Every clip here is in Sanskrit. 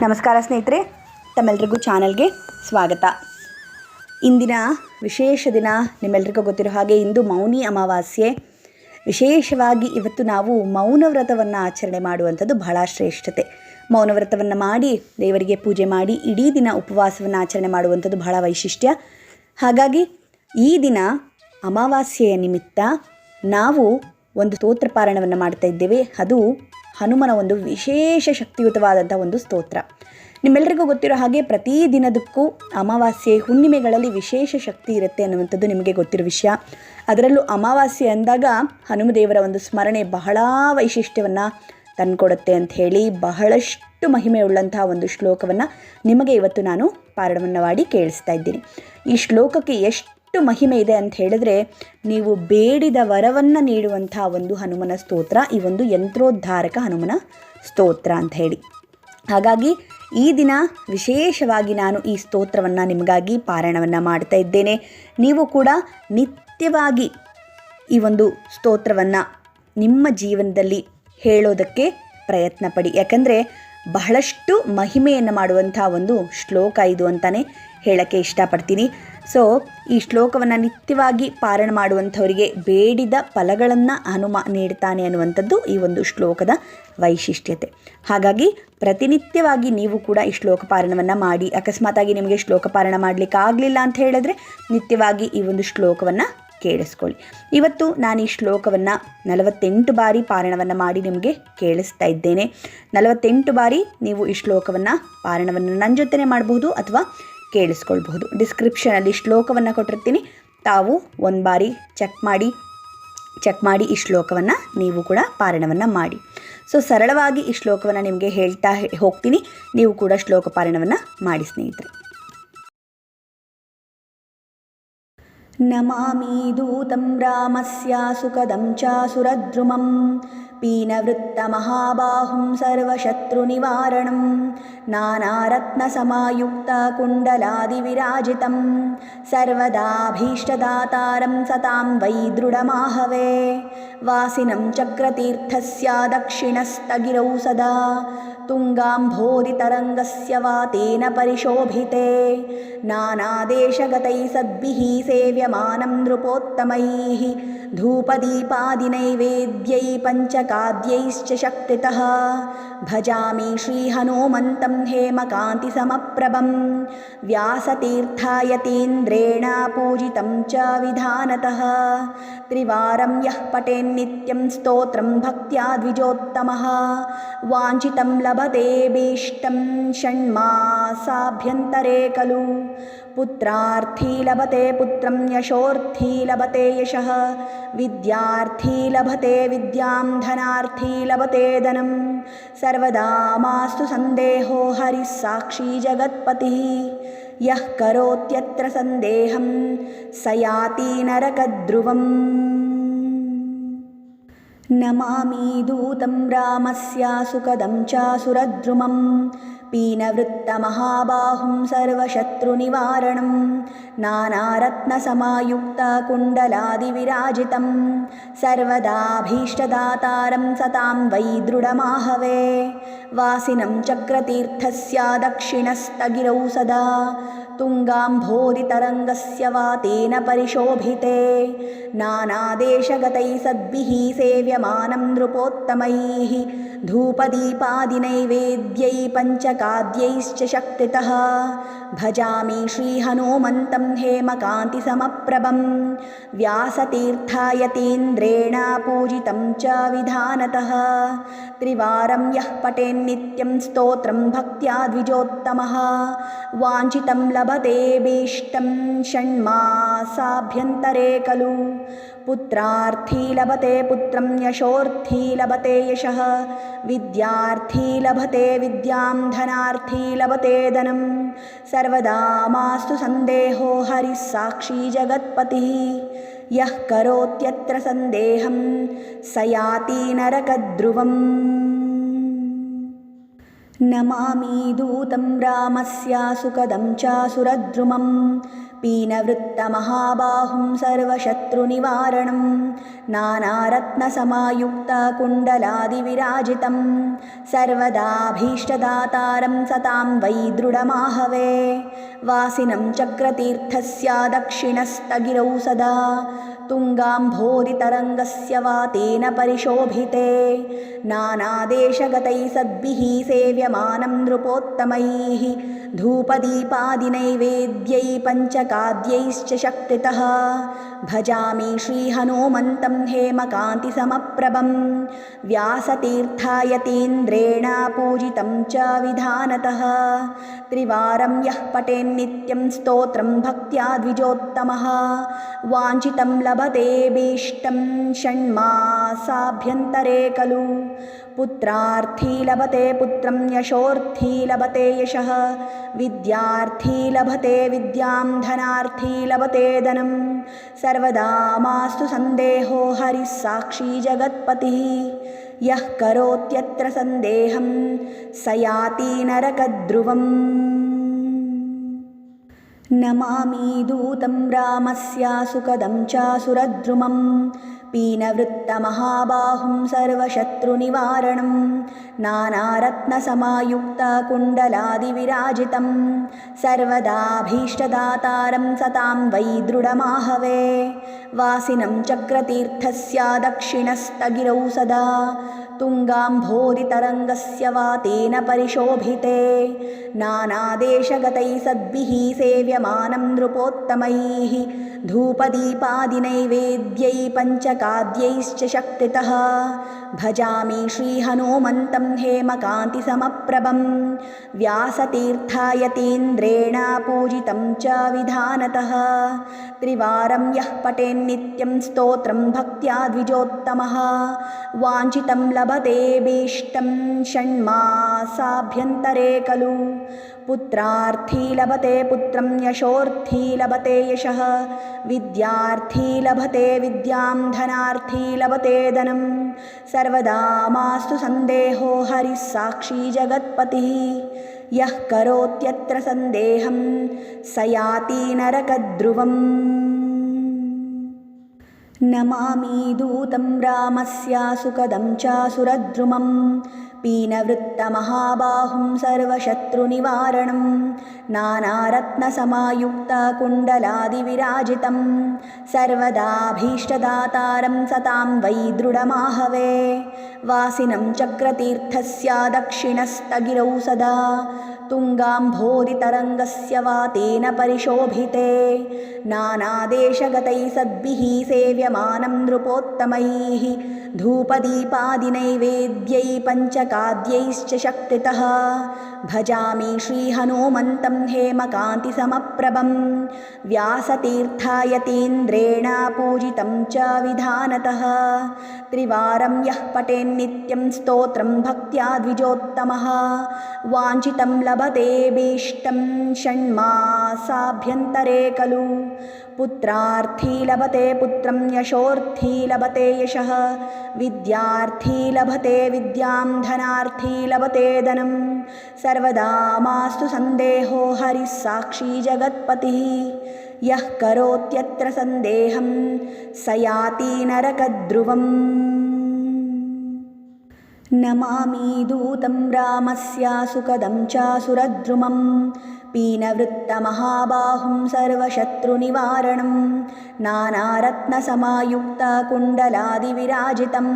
ನಮಸ್ಕಾರ ಸ್ನೇಹಿತರೆ, ತಮ್ಮೆಲ್ಲರಿಗೂ ಚಾನಲ್ಗೆ ಸ್ವಾಗತ. ಇಂದಿನ ವಿಶೇಷ ದಿನ ನಿಮ್ಮೆಲ್ಲರಿಗೂ ಗೊತ್ತಿರೋ ಹಾಗೆ ಇಂದು ಮೌನಿ ಅಮಾವಾಸ್ಯೆ. ವಿಶೇಷವಾಗಿ ಇವತ್ತು ನಾವು ಮೌನವ್ರತವನ್ನು ಆಚರಣೆ ಮಾಡುವಂಥದ್ದು ಬಹಳ ಶ್ರೇಷ್ಠತೆ. ಮೌನವ್ರತವನ್ನು ಮಾಡಿ ದೇವರಿಗೆ ಪೂಜೆ ಮಾಡಿ ಇಡೀ ದಿನ ಉಪವಾಸವನ್ನು ಆಚರಣೆ ಮಾಡುವಂಥದ್ದು ಬಹಳ ವೈಶಿಷ್ಟ್ಯ. ಹಾಗಾಗಿ ಈ ದಿನ ಅಮಾವಾಸ್ಯೆಯ ನಿಮಿತ್ತ ನಾವು ಒಂದು ಸ್ತೋತ್ರ ಪಾರಾಯಣವನ್ನು ಮಾಡ್ತಾ ಇದ್ದೇವೆ. ಅದು ಹನುಮನ ಒಂದು ವಿಶೇಷ ಶಕ್ತಿಯುತವಾದಂಥ ಒಂದು ಸ್ತೋತ್ರ. ನಿಮ್ಮೆಲ್ಲರಿಗೂ ಗೊತ್ತಿರೋ ಹಾಗೆ ಪ್ರತಿ ದಿನದಕ್ಕೂ ಅಮಾವಾಸ್ಯೆ ಹುಣ್ಣಿಮೆಗಳಲ್ಲಿ ವಿಶೇಷ ಶಕ್ತಿ ಇರುತ್ತೆ ಅನ್ನುವಂಥದ್ದು ನಿಮಗೆ ಗೊತ್ತಿರೋ ವಿಷಯ. ಅದರಲ್ಲೂ ಅಮಾವಾಸ್ಯೆ ಅಂದಾಗ ಹನುಮದೇವರ ಒಂದು ಸ್ಮರಣೆ ಬಹಳ ವೈಶಿಷ್ಟ್ಯವನ್ನು ತಂದುಕೊಡುತ್ತೆ ಅಂಥೇಳಿ ಬಹಳಷ್ಟು ಮಹಿಮೆಯುಳ್ಳಂತಹ ಒಂದು ಶ್ಲೋಕವನ್ನು ನಿಮಗೆ ಇವತ್ತು ನಾನು ಪಾರಾಯಣವನ್ನು ಮಾಡಿ ಕೇಳಿಸ್ತಾ ಇದ್ದೀನಿ. ಈ ಶ್ಲೋಕಕ್ಕೆ ಎಷ್ಟು ಮಹಿಮೆ ಇದೆ ಅಂತ ಹೇಳಿದ್ರೆ, ನೀವು ಬೇಡಿದ ವರವನ್ನು ನೀಡುವಂಥ ಒಂದು ಹನುಮನ ಸ್ತೋತ್ರ, ಈ ಒಂದು ಯಂತ್ರೋದ್ಧಾರಕ ಹನುಮನ ಸ್ತೋತ್ರ ಅಂತ ಹೇಳಿ. ಹಾಗಾಗಿ ಈ ದಿನ ವಿಶೇಷವಾಗಿ ನಾನು ಈ ಸ್ತೋತ್ರವನ್ನು ನಿಮಗಾಗಿ ಪಾರಾಯಣವನ್ನು ಮಾಡ್ತಾ ಇದ್ದೇನೆ. ನೀವು ಕೂಡ ನಿತ್ಯವಾಗಿ ಈ ಒಂದು ಸ್ತೋತ್ರವನ್ನು ನಿಮ್ಮ ಜೀವನದಲ್ಲಿ ಹೇಳೋದಕ್ಕೆ ಪ್ರಯತ್ನ ಪಡಿ. ಯಾಕಂದರೆ ಬಹಳಷ್ಟು ಮಹಿಮೆಯನ್ನು ಮಾಡುವಂಥ ಒಂದು ಶ್ಲೋಕ ಇದು ಅಂತಲೇ ಹೇಳೋಕ್ಕೆ ಇಷ್ಟಪಡ್ತೀನಿ. ಸೊ ಈ ಶ್ಲೋಕವನ್ನು ನಿತ್ಯವಾಗಿ ಪಾರಾಯಣ ಮಾಡುವಂಥವರಿಗೆ ಬೇಡಿದ ಫಲಗಳನ್ನು ಹನುಮ ನೀಡ್ತಾನೆ ಅನ್ನುವಂಥದ್ದು ಈ ಒಂದು ಶ್ಲೋಕದ ವೈಶಿಷ್ಟ್ಯತೆ. ಹಾಗಾಗಿ ಪ್ರತಿನಿತ್ಯವಾಗಿ ನೀವು ಕೂಡ ಈ ಶ್ಲೋಕ ಪಾರಾಯಣವನ್ನು ಮಾಡಿ. ಅಕಸ್ಮಾತಾಗಿ ನಿಮಗೆ ಶ್ಲೋಕ ಪಾರಾಯಣ ಮಾಡಲಿಕ್ಕೆ ಆಗಲಿಲ್ಲ ಅಂತ ಹೇಳಿದ್ರೆ ನಿತ್ಯವಾಗಿ ಈ ಒಂದು ಶ್ಲೋಕವನ್ನು ಕೇಳಿಸ್ಕೊಳ್ಳಿ. ಇವತ್ತು ನಾನು ಈ ಶ್ಲೋಕವನ್ನು 48 ಬಾರಿ ಪಾರಾಯಣವನ್ನು ಮಾಡಿ ನಿಮಗೆ ಕೇಳಿಸ್ತಾ ಇದ್ದೇನೆ. 48 ಬಾರಿ ನೀವು ಈ ಶ್ಲೋಕವನ್ನು ಪಾರಾಯಣವನ್ನು ನನ್ನ ಜೊತೆನೇ ಮಾಡಬಹುದು ಅಥವಾ ಕೇಳಿಸ್ಕೊಳ್ಬಹುದು. ಡಿಸ್ಕ್ರಿಪ್ಷನಲ್ಲಿ ಶ್ಲೋಕವನ್ನು ಕೊಟ್ಟಿರ್ತೀನಿ, ತಾವು ಒಂದು ಬಾರಿ ಚೆಕ್ ಮಾಡಿ ಈ ಶ್ಲೋಕವನ್ನು ನೀವು ಕೂಡ ಪಾರಾಯಣವನ್ನು ಮಾಡಿ. ಸೊ ಸರಳವಾಗಿ ಈ ಶ್ಲೋಕವನ್ನು ನಿಮಗೆ ಹೇಳ್ತಾ ಹೋಗ್ತೀನಿ, ನೀವು ಕೂಡ ಶ್ಲೋಕ ಪಾರಾಯಣವನ್ನು ಮಾಡಿ ಸ್ನೇಹಿತರೆ. ನಮಾಮಿ ದೂತಂ ರಾಮಸ್ಯ ಸುಖದಂ ಚ ಸುರದ್ರುಮಂ ಪೀನವೃತ್ತಮಹಾಬಾಹುಂ ಸರ್ವಶತ್ರುನಿವಾರಣಂ ನಾನಾರತ್ನಸಮಾಯುಕ್ತ ಕುಂಡಲಾದಿವಿರಾಜಿತಂ ಸರ್ವದಾಭೀಷ್ಟದಾತಾರಂ ಸತಾಂ ವೈ ದೃಢಮಾಹವೇ ವಾಸಿನಂ ಚಕ್ರತೀರ್ಥಸ್ಯ ದಕ್ಷಿಣಸ್ಥಗಿರೌ ಸದಾ ತುಂಗಾಂಭೋಧಿತರಂಗಸ್ಯ ವಾತೇನ ಪರಿಶೋಭಿತೆ ನಾನಾದೇಶಗತೈ ಸದ್ಭಿಃ ಸೇವ್ಯಮಾನಂ ನೃಪೋತ್ತಮೈಃ ಧೂಪದೀಪಾದಿನೈವೇದ್ಯೈ ಪಂಚಕಾದ್ಯೈಶ್ಚ ಶಕ್ತಿತಃ ಭಜಾಮಿ ಶ್ರೀಹನುಮಂತಂ ಹೇಮಕಾಂತಿಸಮಪ್ರಭಂ ವ್ಯಾಸತೀರ್ಥಾಯತೀಂದ್ರೇಣ ಪೂಜಿತಂ ಚ ವಿಧಾನತಃ ತ್ರಿವಾರಂ ಯಃ ಪಠೇನ್ನಿತ್ಯಂ ಸ್ತೋತ್ರಂ ಭಕ್ತ್ಯಾ ದ್ವಿಜೋತ್ತಮಃ ವಾಂಛಿತಂ ಲಭತೆ ಭೀಷ್ಟಂ ಷಣ್ಮಾಸಾಭ್ಯಂತರೆ ಖಲು ಪುತ್ರಾರ್ಥೀ ಲಭತೆ ಪುತ್ರಂ ಯಶೋರ್ಥೀ ಲಭತೆ ಯಶಃ ವಿದ್ಯಾರ್ಥೀ ಲಭತೆ ವಿದ್ಯಾಂ ಧನಾರ್ಥೀ ಲಭತೆ ಧನಂ ಸರ್ವದಾ ಮಾಸ್ತು ಸಂದೇಹೋ ಹರಿಃ ಸಾಕ್ಷಿ ಜಗತ್ಪತಿಃ ಯಃ ಕರೋತ್ಯತ್ರ ಸಂದೇಹಂ ಸ ಯಾತಿ ನರಕಧ್ರುವಂ. ನಮಾಮಿ ದೂತಂ ರಾಮಸ್ಯ ಸುಖದಂ ಚ ಸುರದ್ರುಮಂ ಪೀನವೃತ್ತಮಹಾಬಾಹುಂ ಸರ್ವಶತ್ರುನಿವಾರಣಂ ನಾನಾರತ್ನಸಮಾಯುಕ್ತ ಕುಂಡಲಾದಿವಿರಾಜಿತಂ ಸರ್ವದಾಭೀಷ್ಟದಾತಾರಂ ಸತಾಂ ವೈ ದೃಢಮಾಹವೇ ವಾಸಿನಂ ಚಕ್ರತೀರ್ಥಸ್ಯ ದಕ್ಷಿಣಸ್ಥಗಿರೌ ಸದಾ ತುಂಗಾಂಭೋಧಿತರಂಗಸ್ಯ ವಾತೇನ ಪರಿಶೋಭಿತೆ ನಾನಾದೇಶಗತೈ ಸದ್ಭಿಃ ಸೇವ್ಯಮಾನಂ ನೃಪೋತ್ತಮೈಃ ಧೂಪದೀಪಾದಿನೈವೇದ್ಯೈ ಪಂಚಕಾದ್ಯೈಶ್ಚ ಶಕ್ತಿತಃ ಭಜಾಮಿ ಶ್ರೀಹನುಮಂತಂ ಹೇಮಕಾಂತಿಸಮಪ್ರಭಂ ವ್ಯಾಸತೀರ್ಥಾಯತೀಂದ್ರೇಣ ಪೂಜಿತಂ ಚ ವಿಧಾನತಃ ತ್ರಿವಾರಂ ಯಃ ಪಠೇನ್ನಿತ್ಯಂ ಸ್ತೋತ್ರಂ ಭಕ್ತ್ಯಾ ದ್ವಿಜೋತ್ತಮಃ ವಾಂಛಿತಂ ಲಭತೆ ಭೀಷ್ಟಂ ಷಣ್ಮಾಸಾಭ್ಯಂತರೆ ಖಲು ಪುತ್ರಾರ್ಥೀ ಲಭತೆ ಪುತ್ರಂ ಯಶೋರ್ಥೀ ಲಭತೆ ಯಶಃ ವಿದ್ಯಾರ್ಥೀ ಲಭತೆ ವಿದ್ಯಾಂ ಧನಾರ್ಥೀ ಲಭತೆ ಧನಂ ಸರ್ವದಾ ಮಾಸ್ತು ಸಂದೇಹೋ ಹರಿಃ ಸಾಕ್ಷಿ ಜಗತ್ಪತಿಃ ಯಃ ಕರೋತ್ಯತ್ರ ಸಂದೇಹಂ ಸ ಯಾತಿ ನರಕಧ್ರುವಂ. ನಮಾಮಿ ದೂತಂ ರಾಮಸ್ಯ ಸುಖದಂ ಚ ಸುರದ್ರುಮಂ पीनवृत्तमहाबाहुं सर्वशत्रुनिवारणं नानारत्नसमायुक्तकुण्डलादिविराजितं सर्वदाभीष्टदातारं सतां वै दृढमाहवे वासिनं चक्रतीर्थस्य दक्षिणस्तगिरौ सदा तुङ्गाम्भोरितरङ्गस्य वातेन परिशोभिते नानादेशगतैः सद्भिः सेव्यमानं नृपोत्तमैः धूपदीपादिनैवेद्यैः पञ्चकाद्यैश्च शक्तितः भजामि श्रीहनुमन्तं हेमकान्तिसमप्रभं व्यासतीर्थायतीन्द्रेण पूजितं च विधानतः त्रिवारं यः पठेन्नित्यं स्तोत्रं भक्त्या द्विजोत्तमः वाञ्छितं लभतेऽभीष्टं षण्मासाभ्यन्तरे खलु पुत्रार्थी लभते पुत्रं यशोर्थी लभते यशः विद्यार्थी लभते विद्यां धनार्थी लभते धनं सर्वदा मास्तु सन्देहो हरिः साक्षी जगत्पतिः यः करोत्यत्र सन्देहं स याति नरकध्रुवम् नमामि दूतं रामस्य सुखदं च सुरद्रुमं पीनवृत्तमहाबाहुं सर्वशत्रुनिवारणं नानारत्नसमायुक्तकुण्डलादिविराजितं सर्वदाभीष्टदातारं सतां वै दृढमाहवे वासिनं चक्रतीर्थस्य दक्षिणस्तगिरौ सदा तुङ्गाम्भोरितरङ्गस्य वातेन परिशोभिते नानादेशगतैः सद्भिः सेव्यमानं नृपोत्तमैः धूपदीपादिनैवेद्यैः पञ्चकाद्यैश्च शक्तितः भजामि श्रीहनुमन्तं हेमकान्तिसमप्रभं व्यासतीर्थायतीन्द्रेण पूजितं च विधानतः त्रिवारं यः पठेन्नित्यं स्तोत्रं भक्त्या द्विजोत्तमः वाञ्छितं लभतेऽभीष्टं षण्मासाभ्यन्तरे खलु पुत्रार्थी लभते पुत्रं यशोर्थी लभते यशः विद्यार्थी लभते विद्यां धनार्थी लभते धनं सर्वदा मास्तु सन्देहो हरिः साक्षी जगत्पतिः यः करोत्यत्र सन्देहं स याति नरकध्रुवम् नमामि दूतं रामस्य सुखदं च सुरद्रुमं पीनवृत्तमहाबाहुं सर्वशत्रुनिवारणं नानारत्नसमायुक्तकुण्डलादिविराजितं सर्वदाभीष्टदातारं सतां वै दृढमाहवे वासिनं चक्रतीर्थस्य दक्षिणस्तगिरौ सदा तुङ्गाम्भोरितरङ्गस्य वातेन परिशोभिते नानादेशगतैः सद्भिः सेव्यमानं नृपोत्तमैः धूपदीपादिनैवेद्यैः पञ्चकाद्यैश्च शक्तितः भजामि श्रीहनुमन्तं हेमकान्तिसमप्रभं व्यासतीर्थायतीन्द्रेण पूजितं च विधानतः त्रिवारं यः पठेन्नित्यं स्तोत्रं भक्त्या द्विजोत्तमः वाञ्छितं लभतेऽभीष्टं षण्मासाभ्यन्तरे खलु पुत्रार्थी लभते पुत्रं यशोर्थी लभते यशः विद्यार्थी लभते विद्यां धनार्थी लभते धनं सर्वदा मास्तु सन्देहो हरिः साक्षी जगत्पतिः यः करोत्यत्र सन्देहं स याति नरकध्रुवम् नमामि दूतं रामस्य सुखदं च सुरद्रुमं पीनवृत्तमहाबाहुं सर्वशत्रुनिवारणं नानारत्नसमायुक्तकुण्डलादिविराजितं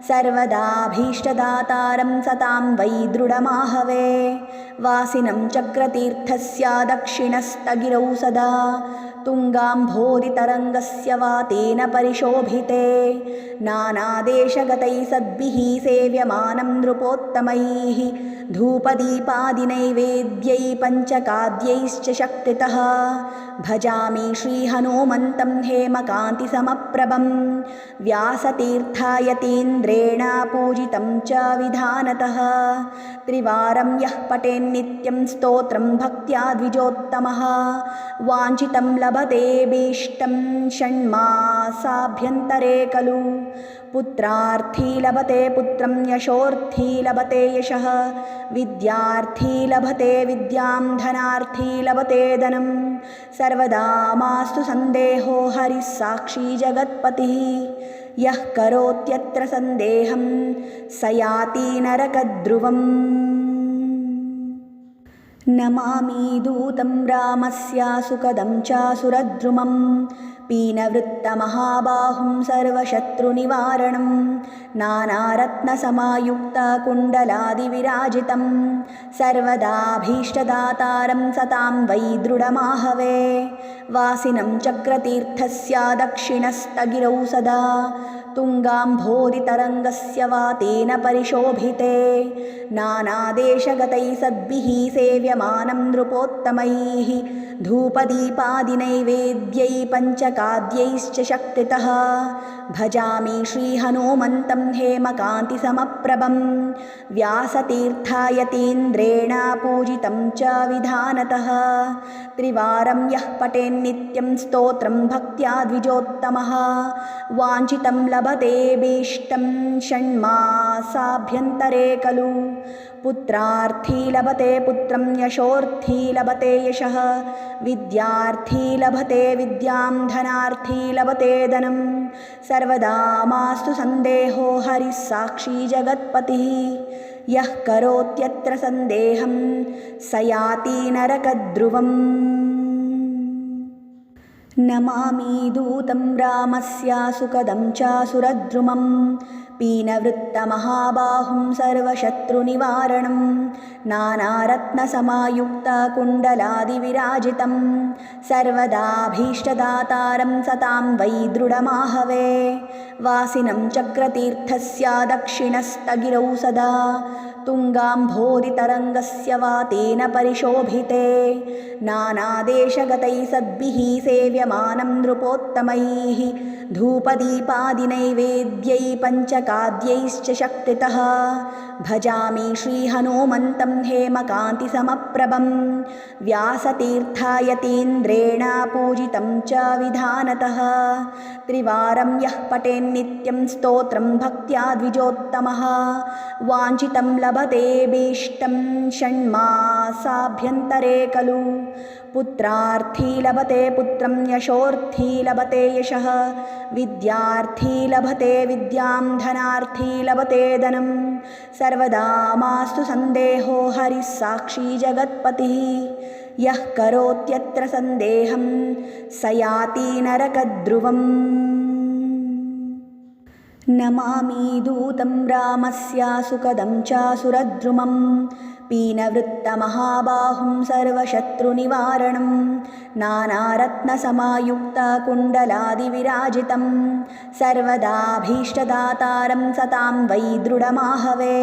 सर्वदाभीष्टदातारं सतां वै दृढमाहवे वासिनं चक्रतीर्थस्य दक्षिणस्तगिरौ सदा तुङ्गाम्भोरितरङ्गस्य वातेन परिशोभिते नानादेशगतैः सद्भिः सेव्यमानं नृपोत्तमैः धूपदीपादिनैवेद्यैः पञ्चकाद्यैश्च शक्तितः भजामि श्रीहनुमन्तं हेमकान्तिसमप्रभं व्यासतीर्थायतीन्द्रेण पूजितं च विधानतः त्रिवारं यः पठेन्नित्यं स्तोत्रं भक्त्या द्विजोत्तमः वाञ्छितं लभतेऽभीष्टं षण्मासाभ्यन्तरे खलु पुत्रार्थी लभते पुत्रं यशोर्थी लभते यशः विद्यार्थी लभते विद्यां धनार्थी लभते धनं सर्वदा मास्तु सन्देहो हरिः साक्षी जगत्पतिः यः करोत्यत्र सन्देहं स याति नरकद्रुवम् नमामि दूतं रामस्य सुखदं च सुरद्रुमं पीनवृत्तमहाबाहुं सर्वशत्रुनिवारणं नानारत्नसमायुक्तकुण्डलादिविराजितं सर्वदाभीष्टदातारं सतां वै दृढमाहवे वासिनं चक्रतीर्थस्य दक्षिणस्तगिरौ सदा तुङ्गाम्भोरितरङ्गस्य वातेन परिशोभिते नानादेशगतैः सद्भिः सेव्यमानं नृपोत्तमैः धूपदीपादिनैवेद्यैः पञ्चकाद्यैश्च शक्तितः भजामि श्रीहनुमन्तं हेमकान्तिसमप्रभं व्यासतीर्थायतीन्द्रेण पूजितं च विधानतः त्रिवारं यः पठेन्नित्यं स्तोत्रं भक्त्या द्विजोत्तमः वाञ्छितं लभतेऽभीष्टं षण्मासाभ्यन्तरे खलु पुत्रार्थी लभते पुत्रं यशोर्थी लभते यशः विद्यार्थी लभते विद्यां धनार्थी लभते धनं सर्वदा मास्तु सन्देहो हरिः साक्षी जगत्पतिः यः करोत्यत्र सन्देहं स याति नरकद्रुवम् नमामि दूतं रामस्य सुखदं च सुरद्रुमं पीनवृत्तमहाबाहुं सर्वशत्रुनिवारणं नानारत्नसमायुक्तकुण्डलादिविराजितं सर्वदाभीष्टदातारं सतां वै दृढमाहवे वासिनं चक्रतीर्थस्य दक्षिणस्तगिरौ सदा तुङ्गाम्भोरितरङ्गस्य वातेन परिशोभिते नानादेशगतैः सद्भिः सेव्यमानं नृपोत्तमैः धूपदीपादिनैवेद्यैः पञ्चकाद्यैश्च शक्तितः भजामि श्रीहनुमन्तं हेमकान्तिसमप्रभं व्यासतीर्थायतीन्द्रेण पूजितं च विधानतः त्रिवारं यः पठेन्नित्यं स्तोत्रं भक्त्या द्विजोत्तमः वाञ्छितं लभतेऽभीष्टं षण्मासाभ्यन्तरे खलु पुत्रार्थी लभते पुत्रं यशोर्थी लभते यशः विद्यार्थी लभते विद्यां धनार्थी लभते धनं सर्वदा मास्तु सन्देहो हरिः साक्षी जगत्पतिः यः करोत्यत्र सन्देहं स याति नरकद्रुवम् नमामि दूतं रामस्य सुखदं च सुरद्रुमं पीनवृत्तमहाबाहुं सर्वशत्रुनिवारणं नानारत्नसमायुक्तकुण्डलादिविराजितं सर्वदाभीष्टदातारं सतां वै दृढमाहवे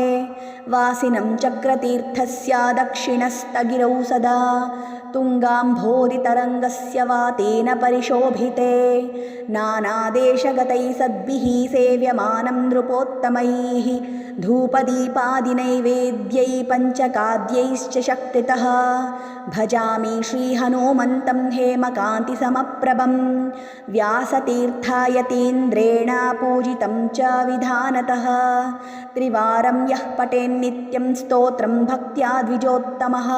वासिनं चक्रतीर्थस्य दक्षिणस्तगिरौ सदा तुङ्गाम्भोरितरङ्गस्य वातेन परिशोभिते नानादेशगतैः सद्भिः सेव्यमानं नृपोत्तमैः धूपदीपादिनैवेद्यैः पञ्चकाद्यैश्च शक्तितः भजामि श्रीहनुमन्तं हेमकान्तिसमप्रभं व्यासतीर्थायतीन्द्रेण पूजितं च विधानतः त्रिवारं यः पठेन्नित्यं स्तोत्रं भक्त्या द्विजोत्तमः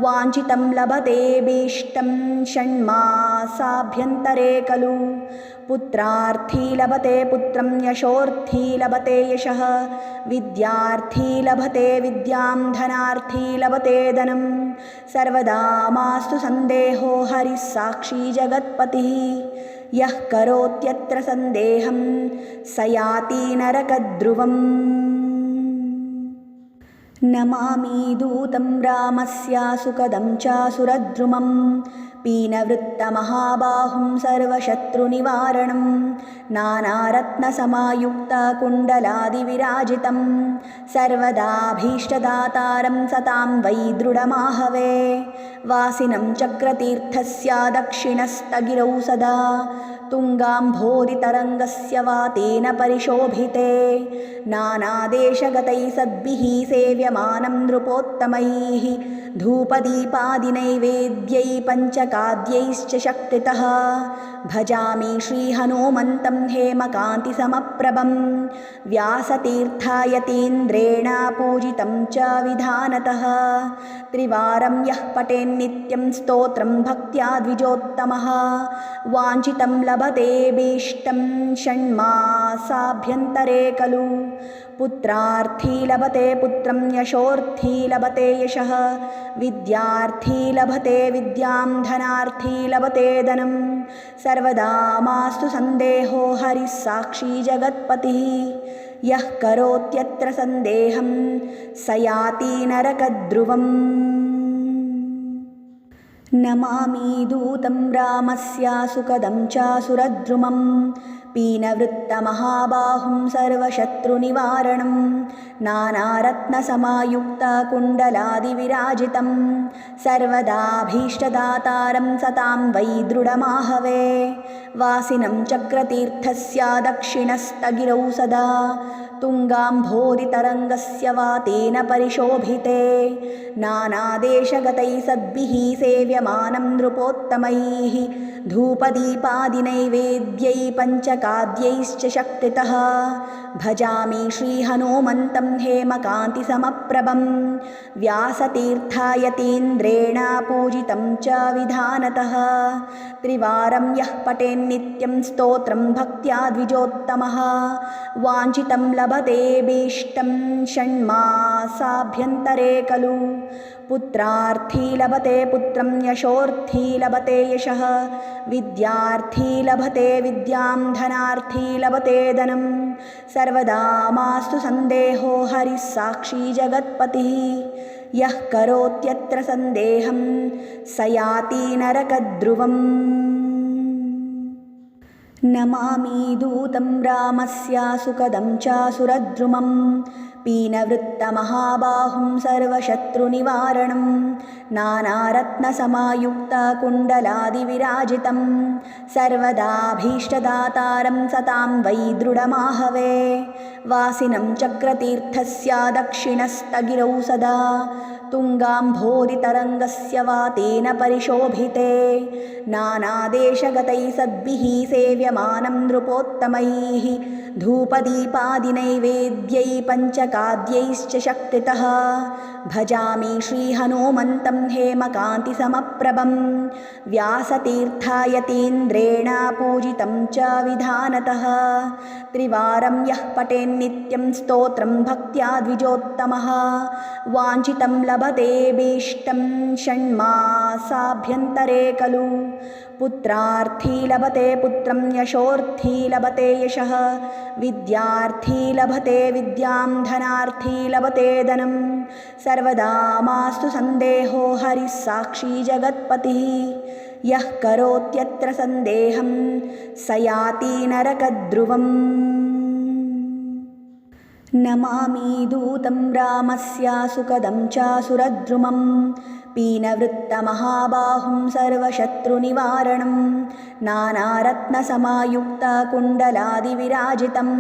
वाञ्छितं लभतेऽभीष्टं षण्मासाभ्यन्तरे खलु पुत्रार्थी लभते पुत्रं यशोर्थी लभते यशः विद्यार्थी लभते विद्यां धनार्थी लभते धनं सर्वदा मास्तु सन्देहो हरिः साक्षी जगत्पतिः यः करोत्यत्र सन्देहं स याति नरकद्रुवम् नमामि दूतं रामस्य सुखदं च सुरद्रुमं पीनवृत्तमहाबाहुं सर्वशत्रुनिवारणं नानारत्नसमायुक्तकुण्डलादिविराजितं सर्वदाभीष्टदातारं सतां वै दृढमाहवे वासिनं चक्रतीर्थस्य दक्षिणस्तगिरौ सदा तुङ्गाम्भोरितरङ्गस्य वातेन परिशोभिते नानादेशगतैः सद्भिः सेव्यमानं नृपोत्तमैः धूपदीपादिनैवेद्यै पञ्चकाद्यैश्च शक्तितः भजामि श्रीहनुमन्तं हेमकान्तिसमप्रभं व्यासतीर्थायतीन्द्रेण पूजितं च विधानतः त्रिवारं यः पठेन्नित्यं स्तोत्रं भक्त्या द्विजोत्तमः वाञ्छितं लभतेऽभीष्टं षण्मासाभ्यन्तरे खलु पुत्रार्थी लभते पुत्रं यशोर्थी लभते यशः विद्यार्थी लभते विद्यां धनार्थी लभते धनं सर्वदा मास्तु सन्देहो हरिः साक्षी जगत्पतिः यः करोत्यत्र सन्देहं स याति नरकद्रुवम् नमामि दूतं रामस्य सुखदं च सुरद्रुमं पीनवृत्तमहाबाहुं सर्वशत्रुनिवारणं नानारत्नसमायुक्तकुण्डलादिविराजितं सर्वदाभीष्टदातारं सतां वै दृढमाहवे वासिनं चक्रतीर्थस्य दक्षिणस्तगिरौ सदा तुङ्गाम्भोरितरङ्गस्य वातेन परिशोभिते नानादेशगतैः सद्भिः सेव्यमानं नृपोत्तमैः धूपदीपादिनैवेद्यै पञ्चकाद्यैश्च शक्तितः भजामि श्रीहनुमन्तं हेमकान्तिसमप्रभं व्यासतीर्थायतीन्द्रेण पूजितं च विधानतः त्रिवारं यः पठेन्नित्यं स्तोत्रं भक्त्या द्विजोत्तमः वाञ्छितं लभतेऽभीष्टं षण्मासाभ्यन्तरे खलु पुत्रार्थी लभते पुत्रं यशोर्थी लभते यशः विद्यार्थी लभते विद्यां धनार्थी लभते धनं सर्वदा मास्तु सन्देहो हरिः साक्षी जगत्पतिः यः करोत्यत्र सन्देहं स याति नरकद्रुवम् नमामि दूतं रामस्य सुखदं च सुरद्रुमं पीनवृत्तमहाबाहुं सर्वशत्रुनिवारणं नानारत्नसमायुक्तकुण्डलादिविराजितं सर्वदाभीष्टदातारं सतां वै दृढमाहवे वासिनं चक्रतीर्थस्य दक्षिणस्तगिरौ सदा तुङ्गाम्भोरितरङ्गस्य वातेन परिशोभिते नानादेशगतैः सद्भिः सेव्यमानं नृपोत्तमैः धूपदीपादिनैवेद्यै पञ्चकाद्यैश्च शक्तितः भजामि श्रीहनुमन्तं हेमकान्तिसमप्रभं व्यासतीर्थायतीन्द्रेण पूजितं च विधानतः त्रिवारं यः पठेन्नित्यं स्तोत्रं भक्त्या द्विजोत्तमः वाञ्छितं लभतेऽभीष्टं षण्मासाभ्यन्तरे खलु पुत्रार्थी लभते पुत्रं यशोर्थी लभते यशः विद्यार्थी लभते विद्यां धनार्थी लभते धनं सर्वदा मास्तु सन्देहो हरिः साक्षी जगत्पतिः यः करोत्यत्र सन्देहं स याति नरकद्रुवम् नमामि दूतं रामस्य सुखदं च सुरद्रुमं पीनवृत्तमहाबाहुं सर्वशत्रुनिवारणं नानारत्नसमायुक्तकुण्डलादिविराजितं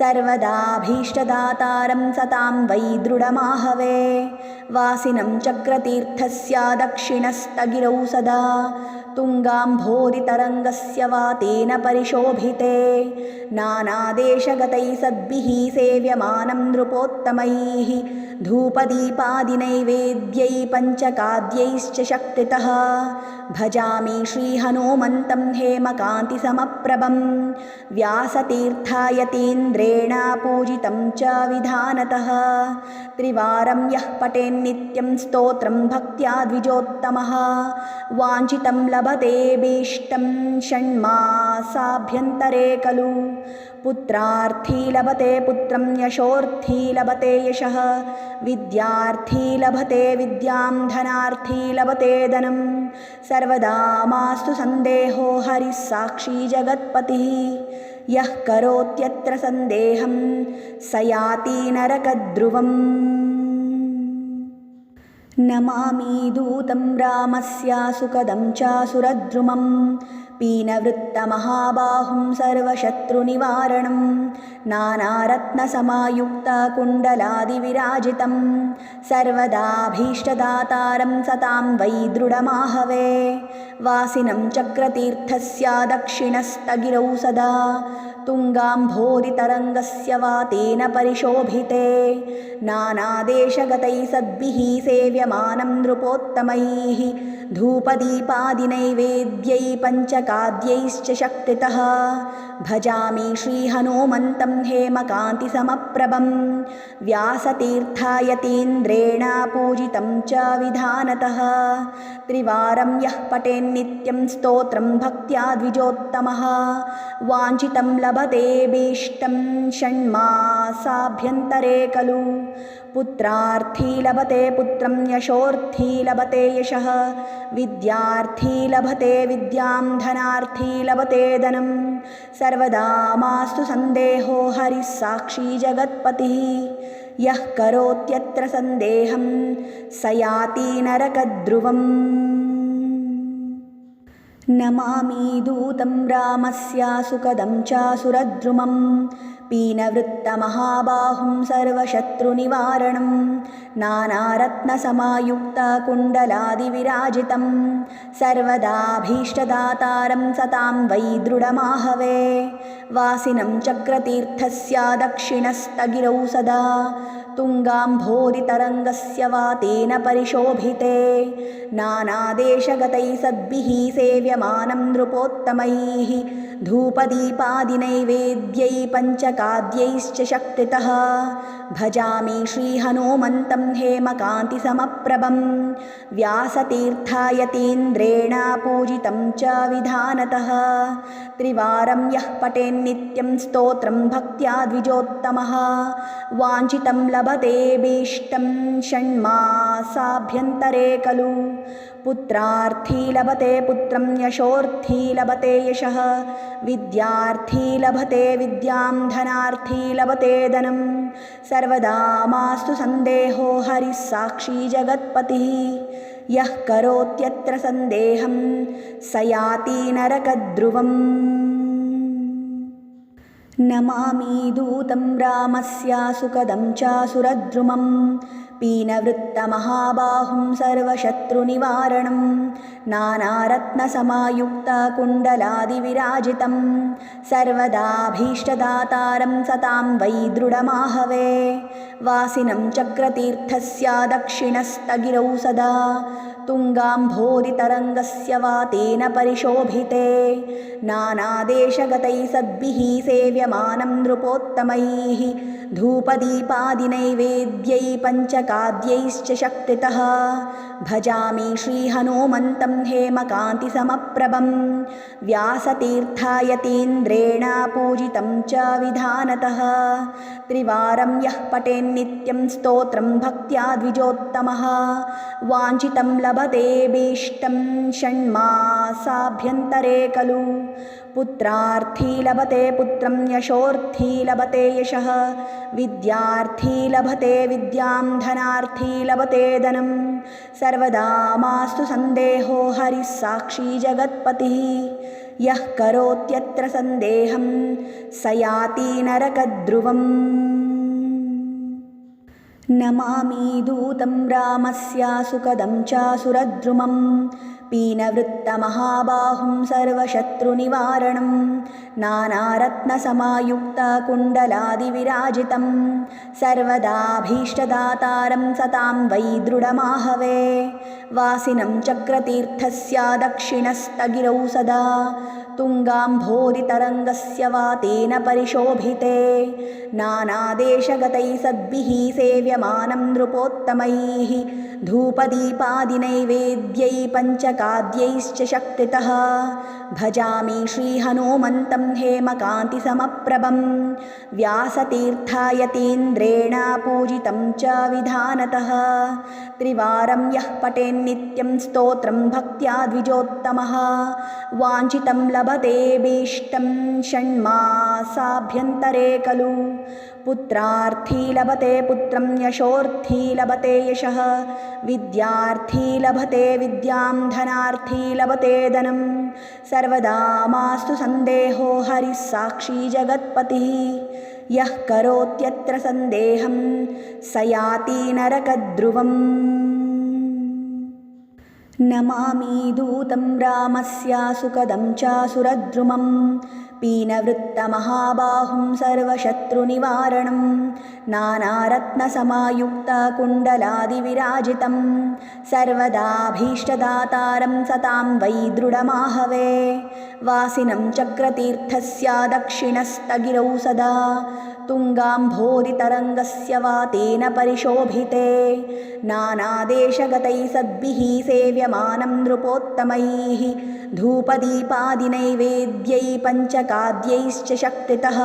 सर्वदाभीष्टदातारं सतां वै दृढमाहवे वासिनं चक्रतीर्थस्य दक्षिणस्तगिरौ सदा तुङ्गाम्भोरितरङ्गस्य वातेन परिशोभिते नानादेशगतैः सद्भिः सेव्यमानं नृपोत्तमैः धूपदीपादिनैवेद्यै पञ्चकाद्यैश्च शक्तितः भजामि श्रीहनुमन्तं हेमकान्तिसमप्रभं व्यासतीर्थायतीन्द्रेण पूजितं च विधानतः त्रिवारं यः पठेन्नित्यं स्तोत्रं भक्त्या द्विजोत्तमः वाञ्छितं लभतेऽभीष्टं षण्मासाभ्यन्तरे खलु पुत्रार्थी लभते पुत्रं यशोर्थी लभते यशः विद्यार्थी लभते विद्यां धनार्थी लभते धनं सर्वदा मास्तु सन्देहो हरिः साक्षी जगत्पतिः यः करोत्यत्र सन्देहं स याति नरकद्रुवम् नमामि दूतं रामस्य सुखदं च सुरद्रुमं पीनवृत्तमहाबाहुं सर्वशत्रुनिवारणं नानारत्नसमायुक्तकुण्डलादिविराजितं सर्वदाभीष्टदातारं सतां वै दृढमाहवे वासिनं चक्रतीर्थस्य दक्षिणस्तगिरौ सदा तुङ्गाम्भोरितरङ्गस्य वातेन परिशोभिते नानादेशगतैः सद्भिः सेव्यमानं नृपोत्तमैः धूपदीपादिनैवेद्यैः पञ्चकाद्यैश्च शक्तितः भजामि श्रीहनुमन्तं हेमकान्तिसमप्रभं व्यासतीर्थायतीन्द्रेण पूजितं च विधानतः त्रिवारं यः पठेन्नित्यं स्तोत्रं भक्त्या द्विजोत्तमः वाञ्छितं लभतेऽभीष्टं षण्मासाभ्यन्तरे खलु पुत्रार्थी लभते पुत्रं यशोर्थी लभते यशः विद्यार्थी लभते विद्यां धनार्थी लभते धनं सर्वदा मास्तु सन्देहो हरिः साक्षी जगत्पतिः यः करोत्यत्र सन्देहं स याति नरकद्रुवम् नमामि दूतं रामस्य सुखदं च सुरद्रुमं पीनवृत्तमहाबाहुं सर्वशत्रुनिवारणं नानारत्नसमायुक्तकुण्डलादिविराजितं सर्वदाभीष्टदातारं सतां वै दृढमाहवे वासिनं चक्रतीर्थस्य दक्षिणस्तगिरौ सदा तुङ्गाम्भोरितरङ्गस्य वातेन परिशोभिते नानादेशगतैः सद्भिः सेव्यमानं नृपोत्तमैः धूपदीपादिनैवेद्यैः पञ्चकाद्यैश्च शक्तितः भजामि श्रीहनुमन्तं हेमकान्तिसमप्रभं व्यासतीर्थायतीन्द्रेण पूजितं च विधानतः त्रिवारं यः पठेन्नित्यं स्तोत्रं भक्त्या द्विजोत्तमः वाञ्छितं लभतेऽभीष्टं षण्मासाभ्यन्तरे खलु पुत्रार्थी लभते पुत्रं यशोर्थी लभते यशः विद्यार्थी लभते विद्यां धनार्थी लभते धनं सर्वदा मास्तु सन्देहो हरिः साक्षी जगत्पतिः यः करोत्यत्र सन्देहं स याति नरकद्रुवम् नमामि दूतं रामस्य सुखदं च सुरद्रुमं पीनवृत्तमहाबाहुं सर्वशत्रुनिवारणं नानारत्नसमायुक्तकुण्डलादिविराजितं सर्वदाभीष्टदातारं सतां वै दृढमाहवे वासिनं चक्रतीर्थस्य दक्षिणस्तगिरौ सदा तुङ्गाम्भोरितरङ्गस्य वातेन परिशोभिते नानादेशगतैः सद्भिः सेव्यमानं नृपोत्तमैः धूपदीपादिनैवेद्यैः पञ्चकाद्यैश्च शक्तितः भजामि श्रीहनुमन्तं हेमकान्तिसमप्रभं व्यासतीर्थायतीन्द्रेण पूजितं च विधानतः त्रिवारं यः पठेन्नित्यं स्तोत्रं भक्त्या द्विजोत्तमः वाञ्छितं लभतेऽभीष्टं षण्मासाभ्यन्तरे खलु पुत्रार्थी लभते पुत्रं यशोर्थी लभते यशः विद्यार्थी लभते विद्यां धनार्थी लभते धनं सर्वदा मास्तु सन्देहो हरिः साक्षी जगत्पतिः यः करोत्यत्र सन्देहं स याति नरकद्रुवम् नमामि दूतं रामस्य सुखदं च सुरद्रुमं पीनवृत्तमहाबाहुं सर्वशत्रुनिवारणं नानारत्नसमायुक्तकुण्डलादिविराजितं सर्वदाभीष्टदातारं सतां वै दृढमाहवे वासिनं चक्रतीर्थस्य दक्षिणस्तगिरौ सदा तुङ्गाम्भोरितरङ्गस्य वातेन परिशोभिते नानादेशगतैः सद्भिः सेव्यमानं नृपोत्तमैः धूपदीपादिनैवेद्यैः पञ्चकाद्यैश्च शक्तितः भजामि श्रीहनुमन्तं हेमकान्तिसमप्रभं व्यासतीर्थायतीन्द्रेण पूजितं च विधानतः त्रिवारं यः पठेन्नित्यं स्तोत्रं भक्त्या द्विजोत्तमः वाञ्छितं लभतेऽभीष्टं षण्मासाभ्यन्तरे खलु पुत्रार्थी लभते पुत्रं यशोर्थी लभते यशः विद्यार्थी लभते विद्यां धनार्थी लभते धनं सर्वदा मास्तु सन्देहो हरिः साक्षी जगत्पतिः यः करोत्यत्र सन्देहं स याति नरकद्रुवम् नमामि दूतं रामस्य सुखदं च सुरद्रुमं पीनवृत्तमहाबाहुं सर्वशत्रुनिवारणं नानारत्नसमायुक्तकुण्डलादिविराजितं सर्वदाभीष्टदातारं सतां वै दृढमाहवे वासिनं चक्रतीर्थस्य दक्षिणस्तगिरौ सदा तुङ्गाम्भोरितरङ्गस्य वातेन परिशोभिते नानादेशगतैः सद्भिः सेव्यमानं नृपोत्तमैः धूपदीपादिनैवेद्यै पञ्चकाद्यैश्च शक्तितः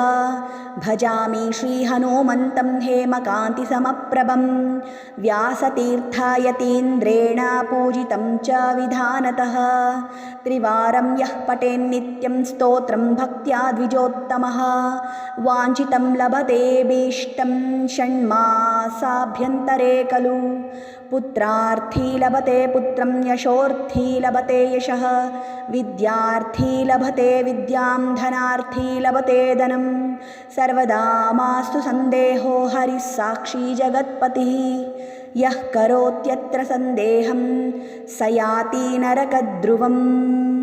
भजामि श्रीहनुमन्तं हेमकान्तिसमप्रभं व्यासतीर्थायतीन्द्रेण पूजितं च विधानतः त्रिवारं यः पठेन्नित्यं स्तोत्रं भक्त्या द्विजोत्तमः वाञ्छितं लभतेऽभीष्टं षण्मासाभ्यन्तरे खलु पुत्रार्थी लभते पुत्रं यशोर्थी लभते यशः विद्यार्थी लभते विद्यां धनार्थी लभते धनं सर्वदा मास्तु सन्देहो हरिः साक्षी जगत्पतिः यः करोत्यत्र सन्देहं स याति नरकद्रुवम्।